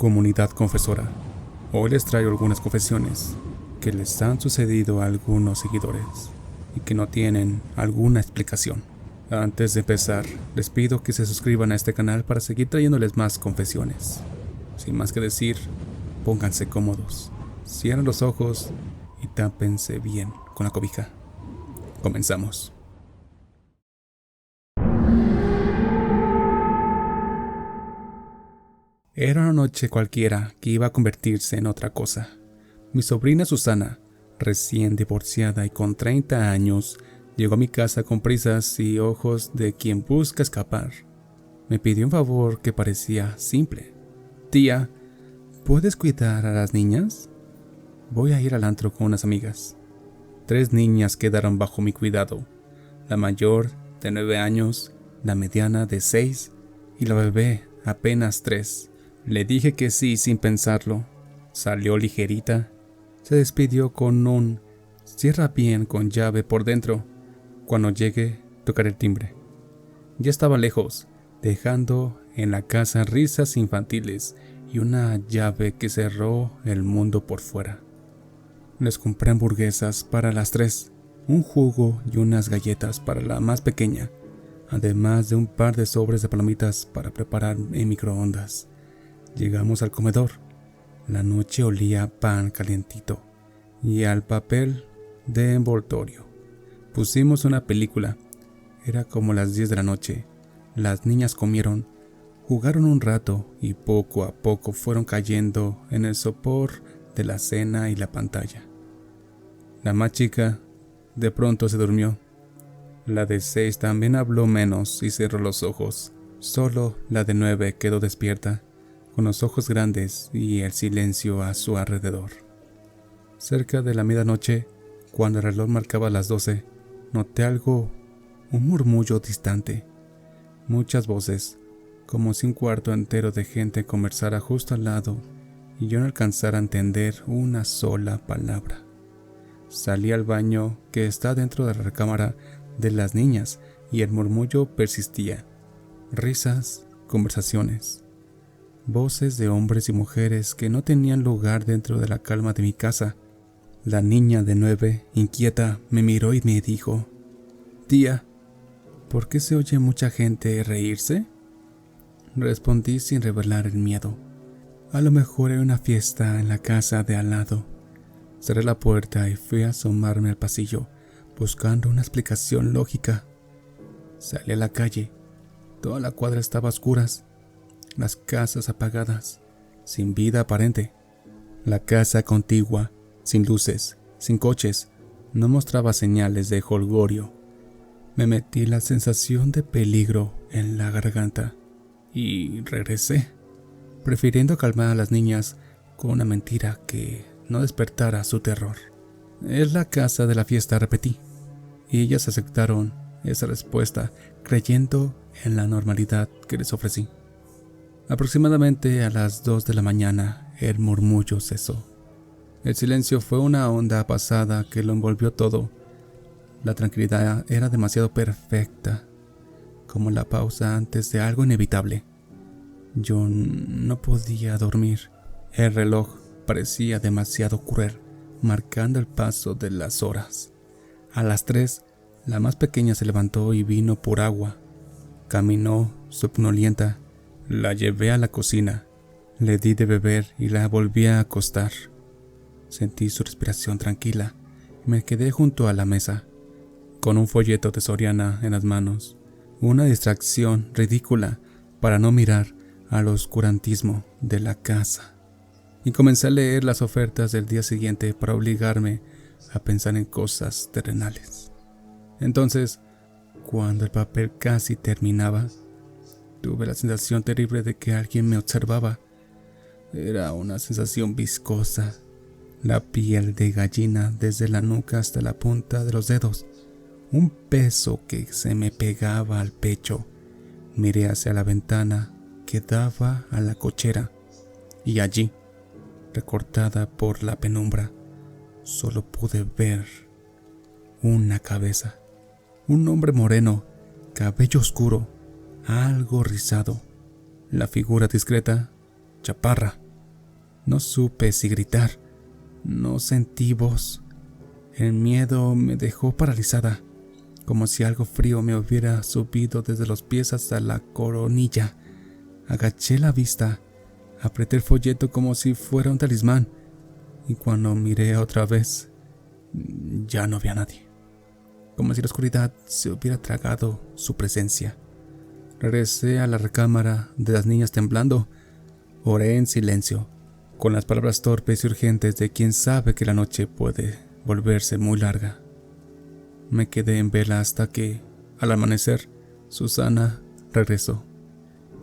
Comunidad confesora. Hoy les traigo algunas confesiones que les han sucedido a algunos seguidores y que no tienen alguna explicación. Antes de empezar, les pido que se suscriban a este canal para seguir trayéndoles más confesiones. Sin más que decir, pónganse cómodos, cierren los ojos y tápense bien con la cobija. Comenzamos. Era una noche cualquiera que iba a convertirse en otra cosa. Mi sobrina Susana, recién divorciada y con 30 años, llegó a mi casa con prisas y ojos de quien busca escapar. Me pidió un favor que parecía simple. Tía, ¿puedes cuidar a las niñas? Voy a ir al antro con unas amigas. 3 niñas quedaron bajo mi cuidado. La mayor, de 9 años, la mediana, de 6, y la bebé, apenas 3. Le dije que sí sin pensarlo. Salió ligerita. Se despidió con un cierra bien con llave por dentro. Cuando llegue, tocaré el timbre. Ya estaba lejos, dejando en la casa risas infantiles y una llave que cerró el mundo por fuera. Les compré hamburguesas para las 3, un jugo y unas galletas para la más pequeña, además de un par de sobres de palomitas para preparar en microondas. Llegamos al comedor. La noche olía a pan calientito y al papel de envoltorio. Pusimos una película. Era como las 10 de la noche. Las niñas comieron, jugaron un rato y poco a poco fueron cayendo en el sopor de la cena y la pantalla. La más chica de pronto se durmió. La de 6 también habló menos y cerró los ojos. Solo la de 9 quedó despierta, con los ojos grandes y el silencio a su alrededor. Cerca de la medianoche, cuando el reloj marcaba las 12, noté algo, un murmullo distante. Muchas voces, como si un cuarto entero de gente conversara justo al lado y yo no alcanzara a entender una sola palabra. Salí al baño que está dentro de la recámara de las niñas y el murmullo persistía. Risas, conversaciones. Voces de hombres y mujeres que no tenían lugar dentro de la calma de mi casa. La niña de 9, inquieta, me miró y me dijo: «Tía, ¿por qué se oye mucha gente reírse?» Respondí sin revelar el miedo. A lo mejor era una fiesta en la casa de al lado. Cerré la puerta y fui a asomarme al pasillo, buscando una explicación lógica. Salí a la calle. Toda la cuadra estaba a oscuras. Las casas apagadas, sin vida aparente. La casa contigua, sin luces, sin coches, no mostraba señales de jolgorio. Me metí la sensación de peligro en la garganta y regresé, prefiriendo calmar a las niñas con una mentira que no despertara su terror. Es la casa de la fiesta, repetí, y ellas aceptaron esa respuesta, creyendo en la normalidad que les ofrecí. Aproximadamente a las 2 de la mañana, el murmullo cesó. El silencio fue una onda pasada que lo envolvió todo. La tranquilidad era demasiado perfecta, como la pausa antes de algo inevitable. Yo no podía dormir. El reloj parecía demasiado cruel, marcando el paso de las horas. A las 3, la más pequeña se levantó y vino por agua. Caminó somnolienta. La llevé a la cocina, le di de beber y la volví a acostar. Sentí su respiración tranquila y me quedé junto a la mesa, con un folleto de Soriana en las manos, una distracción ridícula para no mirar al oscurantismo de la casa. Y comencé a leer las ofertas del día siguiente para obligarme a pensar en cosas terrenales. Entonces, cuando el papel casi terminaba, tuve la sensación terrible de que alguien me observaba. Era una sensación viscosa, la piel de gallina desde la nuca hasta la punta de los dedos, un peso que se me pegaba al pecho. Miré hacia la ventana que daba a la cochera y allí, recortada por la penumbra, solo pude ver una cabeza, un hombre moreno, cabello oscuro, algo rizado, la figura discreta, chaparra, No supe si gritar. No sentí voz. El miedo me dejó paralizada, como si algo frío me hubiera subido desde los pies hasta la coronilla. Agaché la vista, apreté el folleto como si fuera un talismán, y cuando miré otra vez, ya no había nadie. Como si la oscuridad se hubiera tragado su presencia. Regresé a la recámara de las niñas temblando. Oré en silencio, con las palabras torpes y urgentes de quien sabe que la noche puede volverse muy larga. Me quedé en vela hasta que, al amanecer, Susana regresó.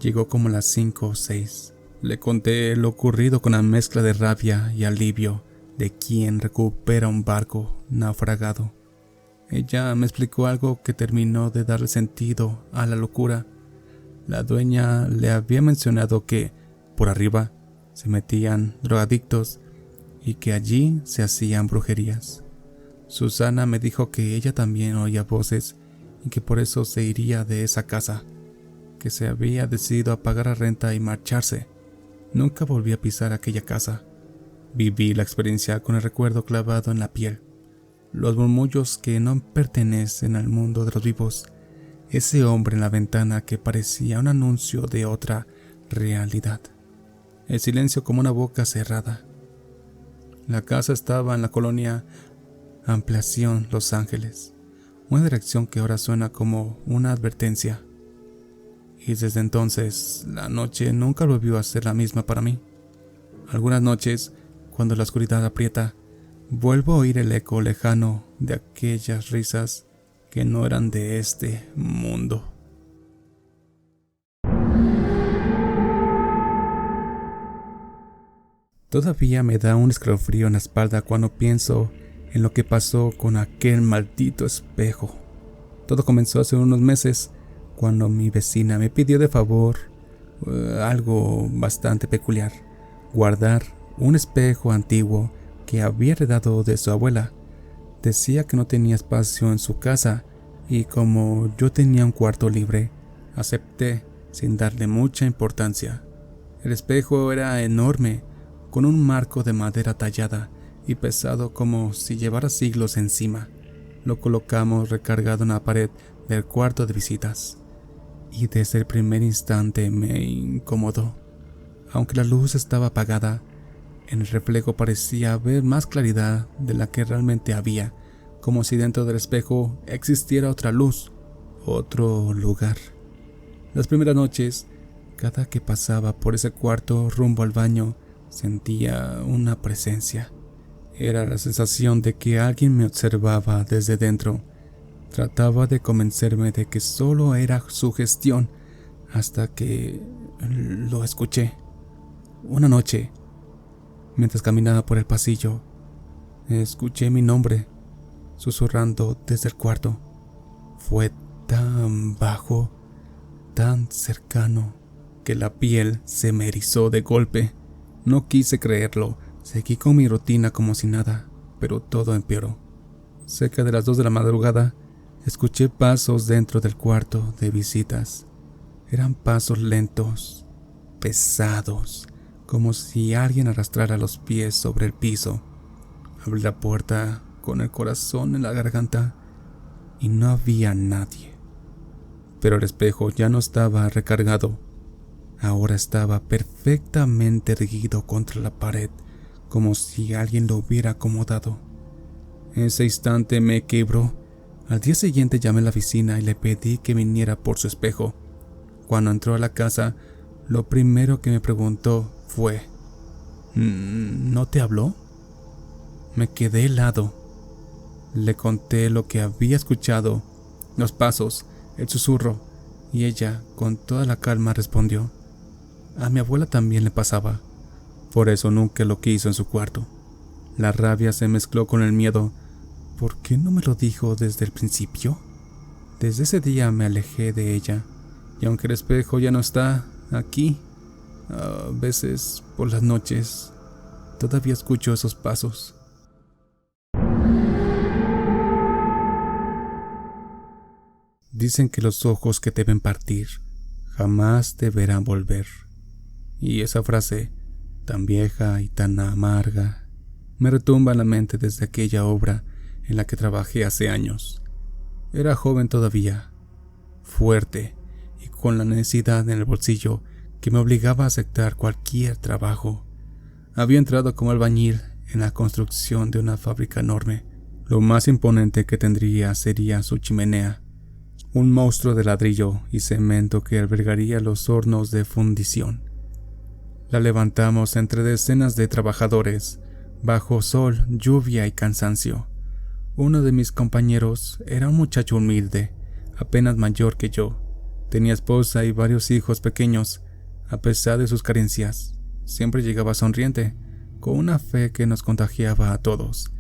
Llegó como a las 5 o 6. Le conté lo ocurrido con la mezcla de rabia y alivio de quien recupera un barco naufragado. Ella me explicó algo que terminó de darle sentido a la locura. La dueña le había mencionado que, por arriba, se metían drogadictos y que allí se hacían brujerías. Susana me dijo que ella también oía voces y que por eso se iría de esa casa, que se había decidido a pagar la renta y marcharse. Nunca volví a pisar aquella casa. Viví la experiencia con el recuerdo clavado en la piel. Los murmullos que no pertenecen al mundo de los vivos. Ese hombre en la ventana que parecía un anuncio de otra realidad. El silencio como una boca cerrada. La casa estaba en la colonia Ampliación Los Ángeles, una dirección que ahora suena como una advertencia. Y desde entonces, la noche nunca volvió a ser la misma para mí. Algunas noches, cuando la oscuridad aprieta, vuelvo a oír el eco lejano de aquellas risas que no eran de este mundo. Todavía me da un escalofrío en la espalda cuando pienso en lo que pasó con aquel maldito espejo. Todo comenzó hace unos meses, cuando mi vecina me pidió de favor algo bastante peculiar: guardar un espejo antiguo que había heredado de su abuela. Decía que no tenía espacio en su casa y como yo tenía un cuarto libre, acepté sin darle mucha importancia. El espejo era enorme, con un marco de madera tallada y pesado como si llevara siglos encima. Lo colocamos recargado en la pared del cuarto de visitas. Y desde el primer instante me incomodó. Aunque la luz estaba apagada, en el reflejo parecía haber más claridad de la que realmente había, como si dentro del espejo existiera otra luz, otro lugar. Las primeras noches, cada que pasaba por ese cuarto rumbo al baño, sentía una presencia. Era la sensación de que alguien me observaba desde dentro. Trataba de convencerme de que solo era sugestión, hasta que lo escuché. Una noche, mientras caminaba por el pasillo, escuché mi nombre, susurrando desde el cuarto. Fue tan bajo, tan cercano, que la piel se me erizó de golpe. No quise creerlo, seguí con mi rutina como si nada, pero todo empeoró. Cerca de las 2 de la madrugada, escuché pasos dentro del cuarto de visitas. Eran pasos lentos, pesados, como si alguien arrastrara los pies sobre el piso. Abrí la puerta con el corazón en la garganta y no había nadie. Pero el espejo ya no estaba recargado. Ahora estaba perfectamente erguido contra la pared, como si alguien lo hubiera acomodado. Ese instante me quebró. Al día siguiente llamé a la vecina y le pedí que viniera por su espejo. Cuando entró a la casa, lo primero que me preguntó fue: ¿no te habló? Me quedé helado. Le conté lo que había escuchado, los pasos, el susurro, y ella, con toda la calma, respondió: a mi abuela también le pasaba, por eso nunca lo quiso en su cuarto. La rabia se mezcló con el miedo. ¿Por qué no me lo dijo desde el principio? Desde ese día me alejé de ella, y aunque el espejo ya no está aquí, a veces por las noches todavía escucho esos pasos. Dicen que los ojos que te ven partir jamás te verán volver. Y esa frase tan vieja y tan amarga, me retumba en la mente desde aquella obra en la que trabajé hace años. Era joven todavía, fuerte y con la necesidad en el bolsillo que me obligaba a aceptar cualquier trabajo. Había entrado como albañil en la construcción de una fábrica enorme. Lo más imponente que tendría sería su chimenea, un monstruo de ladrillo y cemento que albergaría los hornos de fundición. La levantamos entre decenas de trabajadores, bajo sol, lluvia y cansancio. Uno de mis compañeros era un muchacho humilde, apenas mayor que yo. Tenía esposa y varios hijos pequeños. A pesar de sus carencias, siempre llegaba sonriente, con una fe que nos contagiaba a todos.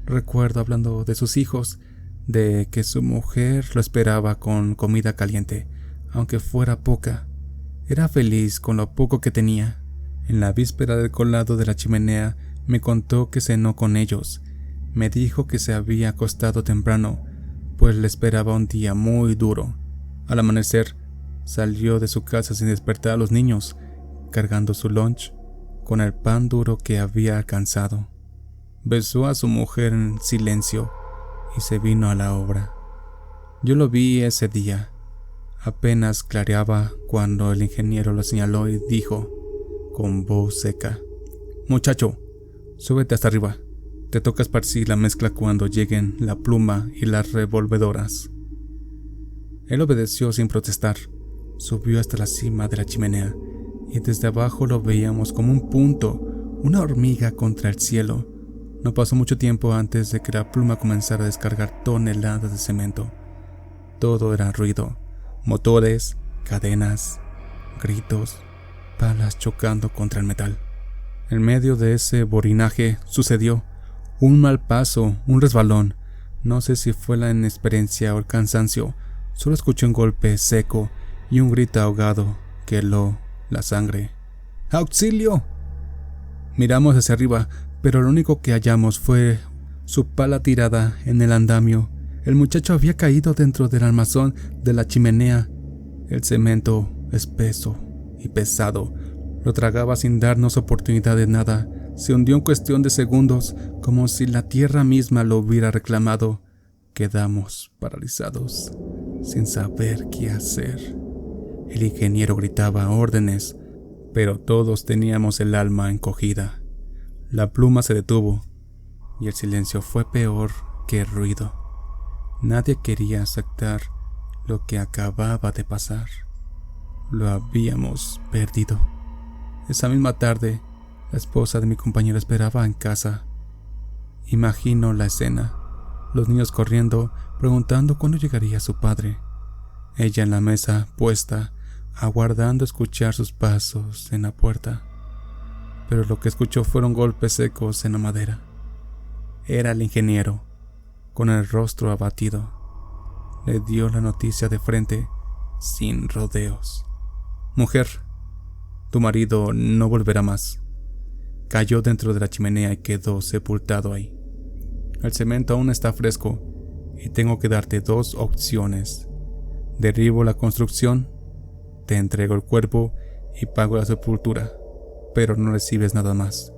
Recuerdo hablando de sus hijos, de que su mujer lo esperaba con comida caliente, aunque fuera poca. Era feliz con lo poco que tenía. En la víspera del colado de la chimenea me contó que cenó con ellos. Me dijo que se había acostado temprano, pues le esperaba un día muy duro. Al amanecer, salió de su casa sin despertar a los niños, cargando su lunch con el pan duro que había alcanzado. Besó a su mujer en silencio y se vino a la obra. Yo lo vi ese día. Apenas clareaba cuando el ingeniero lo señaló y dijo, con voz seca: «Muchacho, súbete hasta arriba. Te toca esparcir la mezcla cuando lleguen la pluma y las revolvedoras». Él obedeció sin protestar. Subió hasta la cima de la chimenea y desde abajo lo veíamos como un punto, una hormiga contra el cielo. No pasó mucho tiempo antes de que la pluma comenzara a descargar toneladas de cemento. Todo era ruido, motores, cadenas, gritos, palas chocando contra el metal. En medio de ese borinaje sucedió un mal paso, un resbalón. No sé si fue la inexperiencia o el cansancio. Solo escuché un golpe seco y un grito ahogado que heló la sangre. ¡Auxilio! Miramos hacia arriba, pero lo único que hallamos fue su pala tirada en el andamio. El muchacho había caído dentro del armazón de la chimenea. El cemento, espeso y pesado, lo tragaba sin darnos oportunidad de nada. Se hundió en cuestión de segundos, como si la tierra misma lo hubiera reclamado. Quedamos paralizados, sin saber qué hacer. El ingeniero gritaba órdenes, pero todos teníamos el alma encogida. La pluma se detuvo, y el silencio fue peor que el ruido. Nadie quería aceptar lo que acababa de pasar. Lo habíamos perdido. Esa misma tarde, la esposa de mi compañero esperaba en casa. Imagino la escena. Los niños corriendo, preguntando cuándo llegaría su padre. Ella en la mesa, puesta, aguardando escuchar sus pasos en la puerta. Pero lo que escuchó fueron golpes secos en la madera. Era el ingeniero, con el rostro abatido. Le dio la noticia de frente, sin rodeos. «Mujer, tu marido no volverá más». Cayó dentro de la chimenea y quedó sepultado ahí. El cemento aún está fresco y tengo que darte dos opciones. Derribo la construcción, te entrego el cuerpo y pago la sepultura, pero no recibes nada más.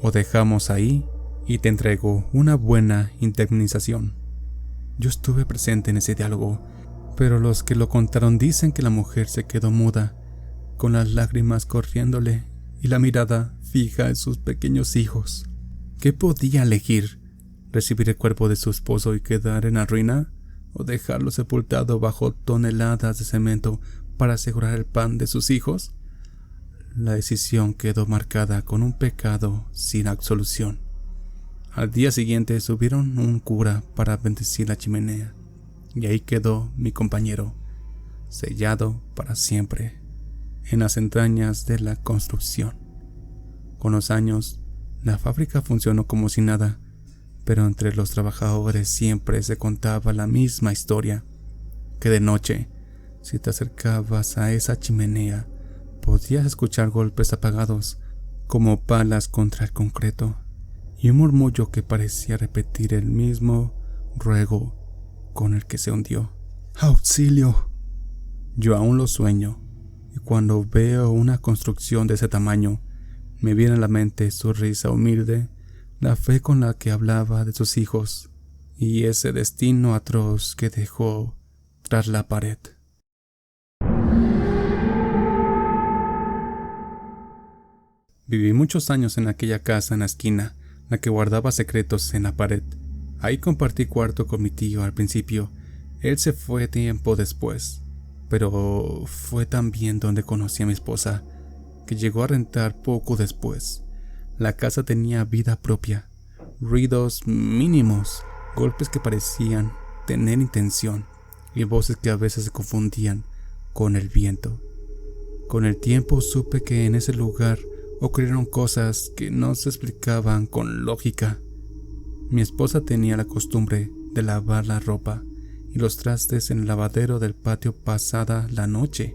O dejamos ahí y te entrego una buena indemnización. Yo estuve presente en ese diálogo, pero los que lo contaron dicen que la mujer se quedó muda, con las lágrimas corriéndole y la mirada fija en sus pequeños hijos. ¿Qué podía elegir? ¿Recibir el cuerpo de su esposo y quedar en la ruina? ¿O dejarlo sepultado bajo toneladas de cemento para asegurar el pan de sus hijos? La decisión quedó marcada con un pecado sin absolución. Al día siguiente subieron un cura para bendecir la chimenea, y ahí quedó mi compañero, sellado para siempre, en las entrañas de la construcción. Con los años, la fábrica funcionó como si nada, pero entre los trabajadores siempre se contaba la misma historia, que de noche, si te acercabas a esa chimenea, podías escuchar golpes apagados, como palas contra el concreto, y un murmullo que parecía repetir el mismo ruego con el que se hundió. ¡Auxilio! Yo aún lo sueño, y cuando veo una construcción de ese tamaño, Me viene a la mente su risa humilde, la fe con la que hablaba de sus hijos y ese destino atroz que dejó tras la pared. Viví muchos años en aquella casa en la esquina, la que guardaba secretos en la pared. Ahí compartí cuarto con mi tío al principio. Él se fue tiempo después, pero fue también donde conocí a mi esposa, que llegó a rentar poco después. La casa tenía vida propia, ruidos mínimos, golpes que parecían tener intención y voces que a veces se confundían con el viento. Con el tiempo supe que en ese lugar ocurrieron cosas que no se explicaban con lógica. Mi esposa tenía la costumbre de lavar la ropa y los trastes en el lavadero del patio pasada la noche,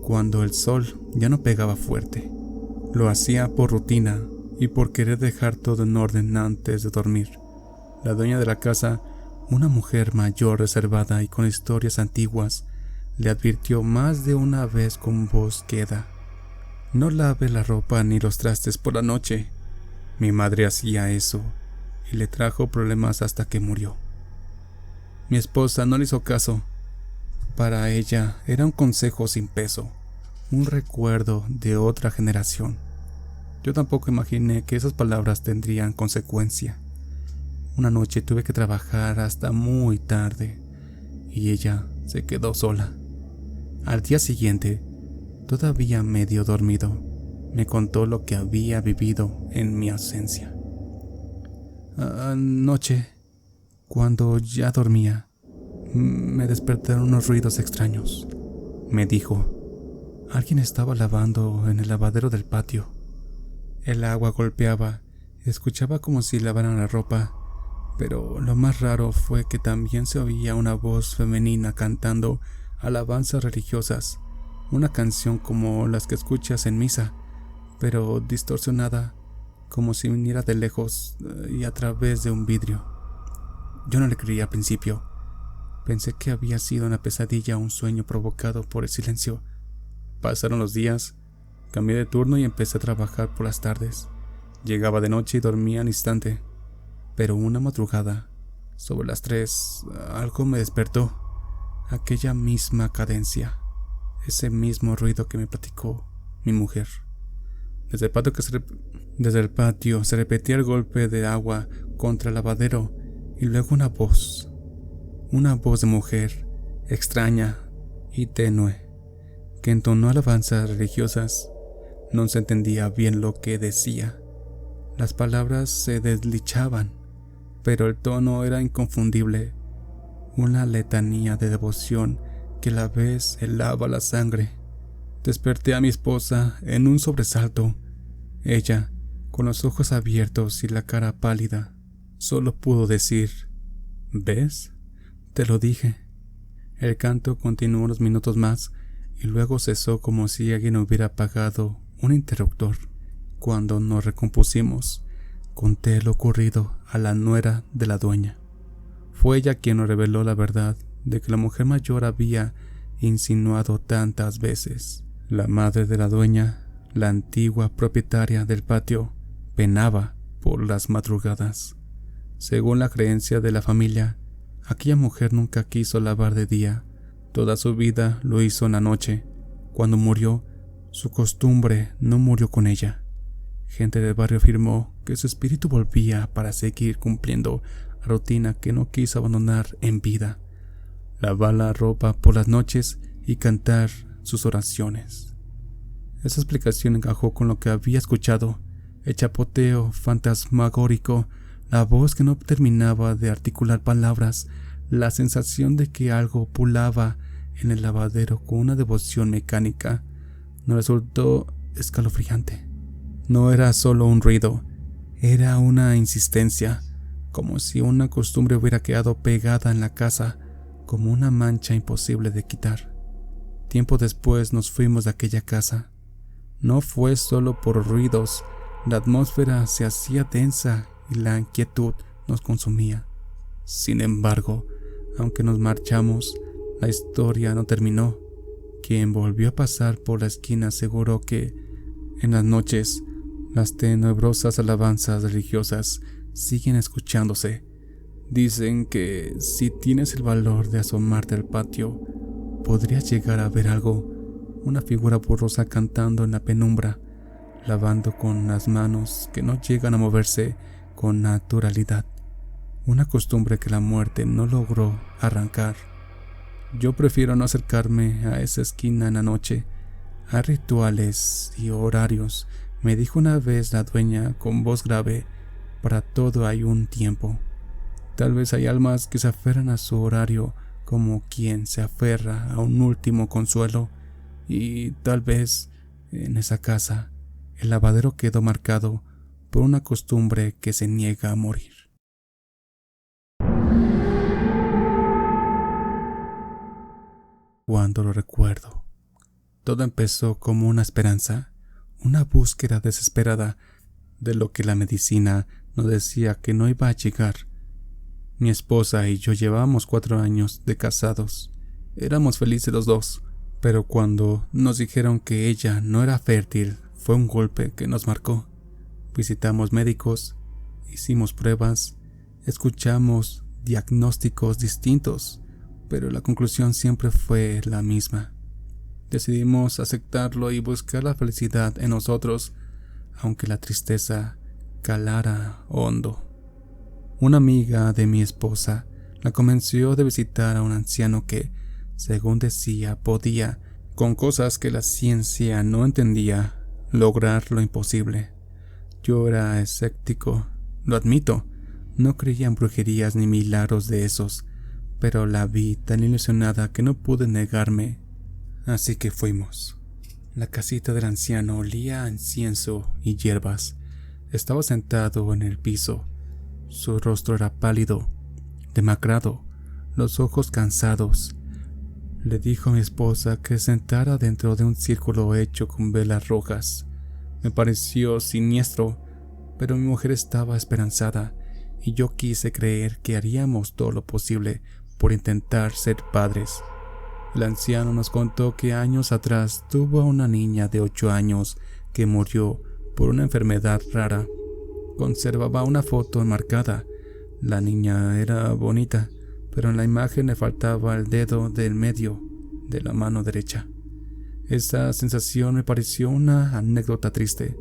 cuando el sol ya no pegaba fuerte. Lo hacía por rutina y por querer dejar todo en orden antes de dormir. La dueña de la casa, una mujer mayor, reservada y con historias antiguas, le advirtió más de una vez con voz queda: no lave la ropa ni los trastes por la noche. Mi madre hacía eso y le trajo problemas hasta que murió. Mi esposa no le hizo caso. Para ella era un consejo sin peso, un recuerdo de otra generación. Yo tampoco imaginé que esas palabras tendrían consecuencia. Una noche tuve que trabajar hasta muy tarde y ella se quedó sola. Al día siguiente, todavía medio dormido, me contó lo que había vivido en mi ausencia. Anoche, cuando ya dormía, me despertaron unos ruidos extraños. Me dijo: alguien estaba lavando en el lavadero del patio. El agua golpeaba y escuchaba como si lavaran la ropa, pero lo más raro fue que también se oía una voz femenina cantando alabanzas religiosas, una canción como las que escuchas en misa, pero distorsionada, como si viniera de lejos y a través de un vidrio. Yo no le creí al principio. Pensé que había sido una pesadilla o un sueño provocado por el silencio. Pasaron los días, cambié de turno y empecé a trabajar por las tardes. Llegaba de noche y dormía al instante, pero una madrugada, sobre las 3, algo me despertó. Aquella misma cadencia, ese mismo ruido que me platicó mi mujer. Desde el patio se repetía el golpe de agua contra el lavadero y luego una voz de mujer, extraña y tenue, que entonó alabanzas religiosas. No se entendía bien lo que decía. Las palabras se deslichaban, pero el tono era inconfundible. Una letanía de devoción que a la vez helaba la sangre. Desperté a mi esposa en un sobresalto. Ella, con los ojos abiertos y la cara pálida, solo pudo decir: ¿ves? Te lo dije. El canto continuó unos minutos más y luego cesó como si alguien hubiera apagado un interruptor. Cuando nos recompusimos, conté lo ocurrido a la nuera de la dueña. Fue ella quien nos reveló la verdad de que la mujer mayor había insinuado tantas veces. La madre de la dueña, la antigua propietaria del patio, penaba por las madrugadas. Según la creencia de la familia, aquella mujer nunca quiso lavar de día. Toda su vida lo hizo en la noche. Cuando murió, su costumbre no murió con ella. Gente del barrio afirmó que su espíritu volvía para seguir cumpliendo la rutina que no quiso abandonar en vida: lavar la ropa por las noches y cantar sus oraciones. Esa explicación encajó con lo que había escuchado: el chapoteo fantasmagórico, la voz que no terminaba de articular palabras, la sensación de que algo pulaba en el lavadero con una devoción mecánica. Nos resultó escalofriante. No era solo un ruido, era una insistencia, como si una costumbre hubiera quedado pegada en la casa, como una mancha imposible de quitar. Tiempo después nos fuimos de aquella casa. No fue solo por ruidos, la atmósfera se hacía densa y la inquietud nos consumía. Sin embargo, aunque nos marchamos, la historia no terminó. Quien volvió a pasar por la esquina aseguró que, en las noches, Las tenebrosas alabanzas religiosas siguen escuchándose. Dicen que si tienes el valor de asomarte al patio, podrías llegar a ver algo, una figura borrosa cantando en la penumbra, lavando con las manos que no llegan a moverse con naturalidad, una costumbre que la muerte no logró arrancar. Yo prefiero no acercarme a esa esquina en la noche. Hay rituales y horarios, me dijo una vez la dueña con voz grave. Para todo hay un tiempo. Tal vez hay almas que se aferran a su horario como quien se aferra a un último consuelo, y tal vez en esa casa el lavadero quedó marcado por una costumbre que se niega a morir. Cuando lo recuerdo, todo empezó como una esperanza, una búsqueda desesperada de lo que la medicina nos decía que no iba a llegar. Mi esposa y yo llevábamos 4 años de casados. Éramos felices los dos, pero cuando nos dijeron que ella no era fértil, fue un golpe que nos marcó. Visitamos médicos, hicimos pruebas, escuchamos diagnósticos distintos, pero la conclusión siempre fue la misma. Decidimos aceptarlo y buscar la felicidad en nosotros, aunque la tristeza calara hondo. Una amiga de mi esposa la convenció de visitar a un anciano que, según decía, podía, con cosas que la ciencia no entendía, lograr lo imposible. Yo era escéptico, lo admito, no creía en brujerías ni milagros de esos, pero la vi tan ilusionada que no pude negarme, así que fuimos. La casita del anciano olía a incienso y hierbas. Estaba sentado en el piso. Su rostro era pálido, demacrado, los ojos cansados. Le dijo a mi esposa que se sentara dentro de un círculo hecho con velas rojas. Me pareció siniestro, pero mi mujer estaba esperanzada y yo quise creer que haríamos todo lo posible por intentar ser padres. El anciano nos contó que años atrás tuvo a una niña de 8 años que murió por una enfermedad rara. Conservaba una foto enmarcada. La niña era bonita, pero en la imagen le faltaba el dedo del medio de la mano derecha. Esa sensación me pareció una anécdota triste.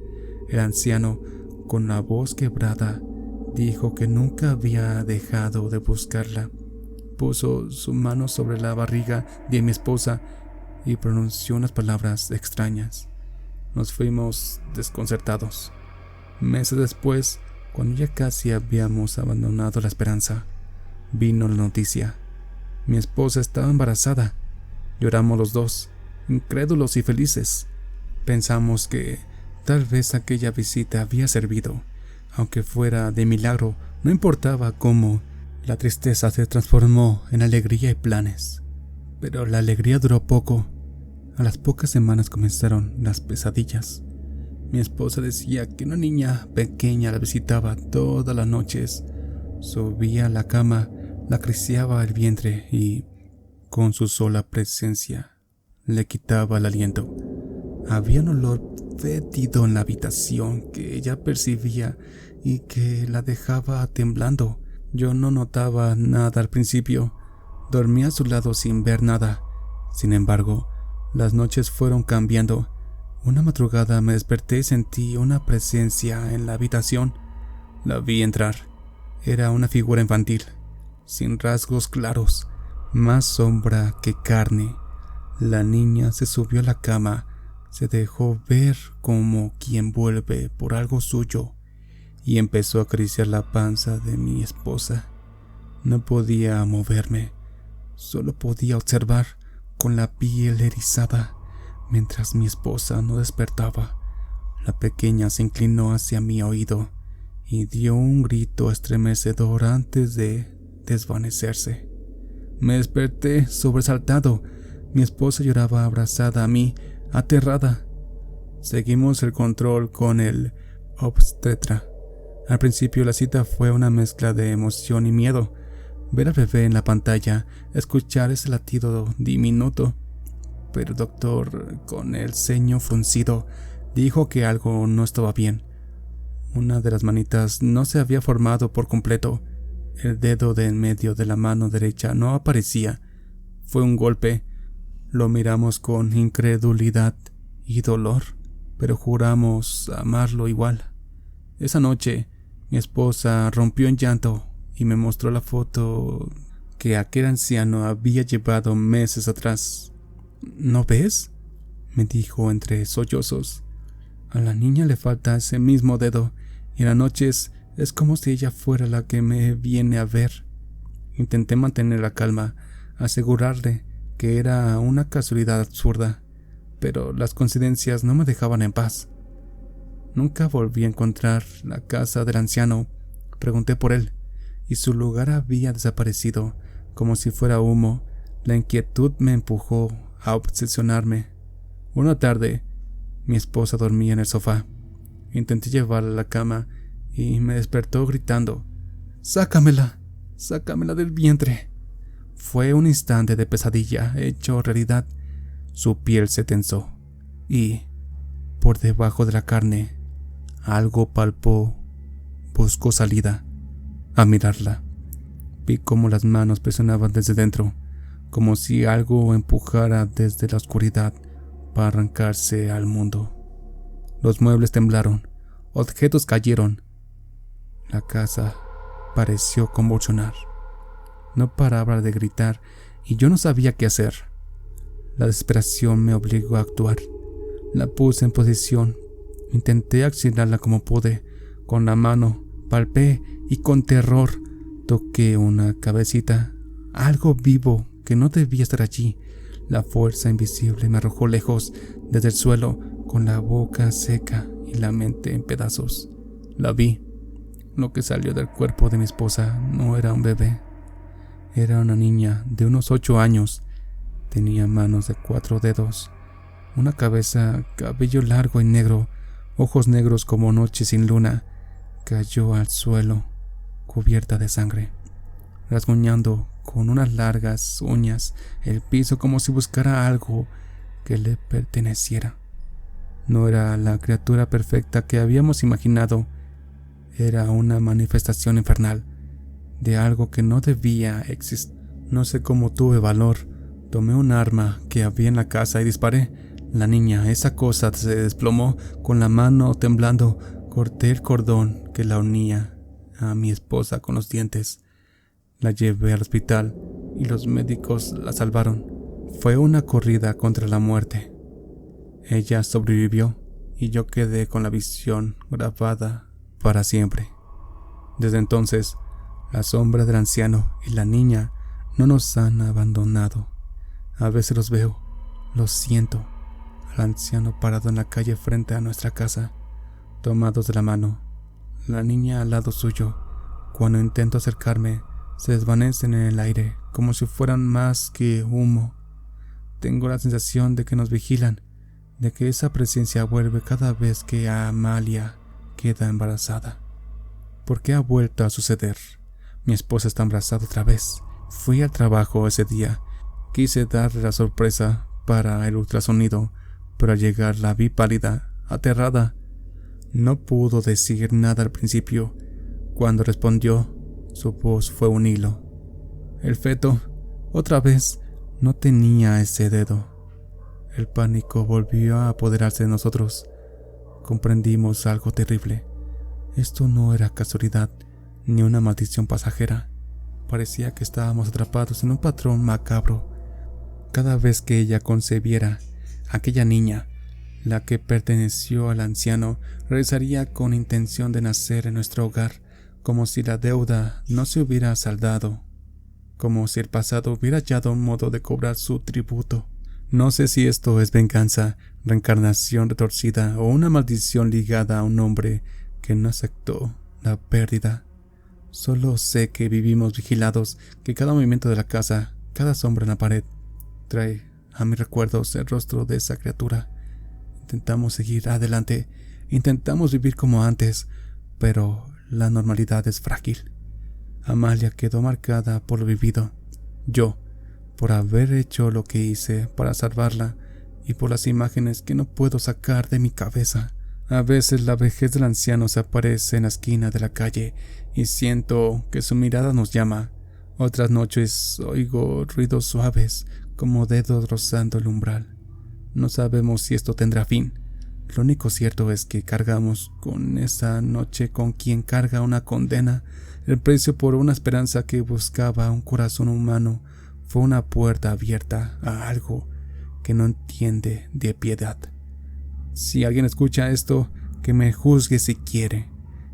El anciano, con la voz quebrada, dijo que nunca había dejado de buscarla. Puso su mano sobre la barriga de mi esposa y pronunció unas palabras extrañas. Nos fuimos desconcertados. Meses después, cuando ya casi habíamos abandonado la esperanza, vino la noticia. Mi esposa estaba embarazada. Lloramos los dos, incrédulos y felices. Pensamos que tal vez aquella visita había servido. Aunque fuera de milagro, no importaba cómo, la tristeza se transformó en alegría y planes. Pero la alegría duró poco. A las pocas semanas comenzaron las pesadillas. Mi esposa decía que una niña pequeña la visitaba todas las noches. Subía a la cama, la acariciaba el vientre y, con su sola presencia, le quitaba el aliento. Había un olor fétido en la habitación que ella percibía y que la dejaba temblando. Yo no notaba nada al principio. Dormía a su lado sin ver nada. Sin embargo, las noches fueron cambiando. Una madrugada me desperté y sentí una presencia en la habitación. La vi entrar. Era una figura infantil, sin rasgos claros, más sombra que carne. La niña se subió a la cama, se dejó ver como quien vuelve por algo suyo y empezó a acariciar la panza de mi esposa. No podía moverme, solo podía observar con la piel erizada. Mientras mi esposa no despertaba, la pequeña se inclinó hacia mi oído y dio un grito estremecedor antes de desvanecerse. Me desperté sobresaltado. Mi esposa lloraba abrazada a mí, aterrada. Seguimos el control con el obstetra. Al principio la cita fue una mezcla de emoción y miedo. Ver al bebé en la pantalla, escuchar ese latido diminuto. Pero el doctor, con el ceño fruncido, dijo que algo no estaba bien. Una de las manitas no se había formado por completo. El dedo de en medio de la mano derecha no aparecía. Fue un golpe. Lo miramos con incredulidad y dolor, pero juramos amarlo igual. Esa noche, mi esposa rompió en llanto y me mostró la foto que aquel anciano había llevado meses atrás. ¿No ves?, me dijo entre sollozos. A la niña le falta ese mismo dedo y en las noches es como si ella fuera la que me viene a ver. Intenté mantener la calma, asegurarle que era una casualidad absurda, pero las coincidencias no me dejaban en paz. Nunca volví a encontrar la casa del anciano. Pregunté por él, y su lugar había desaparecido, como si fuera humo. La inquietud me empujó a obsesionarme. Una tarde, mi esposa dormía en el sofá. Intenté llevarla a la cama y me despertó gritando: «¡Sácamela! ¡Sácamela del vientre!». Fue un instante de pesadilla hecho realidad. Su piel se tensó y, por debajo de la carne, algo palpó. Buscó salida. A mirarla, vi cómo las manos presionaban desde dentro, como si algo empujara desde la oscuridad para arrancarse al mundo. Los muebles temblaron, objetos cayeron. La casa pareció convulsionar. No paraba de gritar y yo no sabía qué hacer. La desesperación me obligó a actuar. La puse en posición. Intenté auxiliarla como pude. Con la mano palpé y con terror toqué una cabecita, algo vivo que no debía estar allí. La fuerza invisible me arrojó lejos desde el suelo, con la boca seca y la mente en pedazos. La vi. Lo que salió del cuerpo de mi esposa no era un bebé. Era una niña de unos 8 años. Tenía manos de 4 dedos, una cabeza, cabello largo y negro, ojos negros como noche sin luna. Cayó al suelo, cubierta de sangre, rasguñando con unas largas uñas el piso como si buscara algo que le perteneciera. No era la criatura perfecta que habíamos imaginado. Era una manifestación infernal de algo que no debía existir. No sé cómo tuve valor. Tomé un arma que había en la casa y disparé. La niña, esa cosa, se desplomó. Con la mano temblando, corté el cordón que la unía a mi esposa con los dientes. La llevé al hospital y los médicos la salvaron. Fue una corrida contra la muerte. Ella sobrevivió y yo quedé con la visión grabada para siempre. Desde entonces, la sombra del anciano y la niña no nos han abandonado. A veces los veo, los siento, al anciano parado en la calle frente a nuestra casa, tomados de la mano, la niña al lado suyo. Cuando intento acercarme, se desvanecen en el aire como si fueran más que humo. Tengo la sensación de que nos vigilan, de que esa presencia vuelve cada vez que Amalia queda embarazada. ¿Por qué ha vuelto a suceder? Mi esposa está embarazada otra vez. Fui al trabajo ese día. Quise darle la sorpresa para el ultrasonido, pero al llegar la vi pálida, aterrada. No pudo decir nada al principio. Cuando respondió, su voz fue un hilo. El feto, otra vez, no tenía ese dedo. El pánico volvió a apoderarse de nosotros. Comprendimos algo terrible. Esto no era casualidad, ni una maldición pasajera. Parecía que estábamos atrapados en un patrón macabro. Cada vez que ella concebiera, aquella niña, la que perteneció al anciano, regresaría con intención de nacer en nuestro hogar, como si la deuda no se hubiera saldado, como si el pasado hubiera hallado un modo de cobrar su tributo. No sé si esto es venganza, reencarnación retorcida o una maldición ligada a un hombre que no aceptó la pérdida. Solo sé que vivimos vigilados, que cada movimiento de la casa, cada sombra en la pared, trae a mis recuerdos el rostro de esa criatura. Intentamos seguir adelante, intentamos vivir como antes, pero la normalidad es frágil. Amalia quedó marcada por lo vivido. Yo, por haber hecho lo que hice para salvarla, y por las imágenes que no puedo sacar de mi cabeza. A veces la vejez del anciano se aparece en la esquina de la calle y siento que su mirada nos llama. Otras noches oigo ruidos suaves como dedos rozando el umbral. No sabemos si esto tendrá fin. Lo único cierto es que cargamos con esa noche con quien carga una condena. El precio por una esperanza que buscaba un corazón humano fue una puerta abierta a algo que no entiende de piedad. Si alguien escucha esto, que me juzgue si quiere.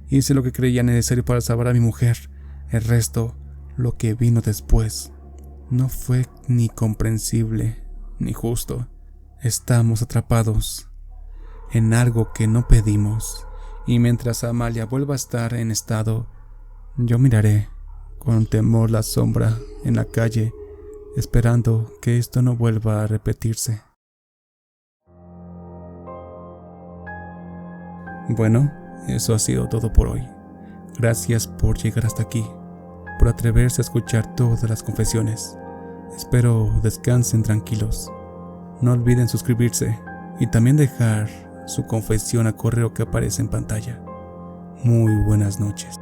Hice lo que creía necesario para salvar a mi mujer. El resto, lo que vino después, no fue ni comprensible ni justo. Estamos atrapados en algo que no pedimos, y mientras Amalia vuelva a estar en estado, yo miraré con temor la sombra en la calle, esperando que esto no vuelva a repetirse. Bueno, eso ha sido todo por hoy. Gracias por llegar hasta aquí, por atreverse a escuchar todas las confesiones. Espero descansen tranquilos. No olviden suscribirse y también dejar su confesión al correo que aparece en pantalla. Muy buenas noches.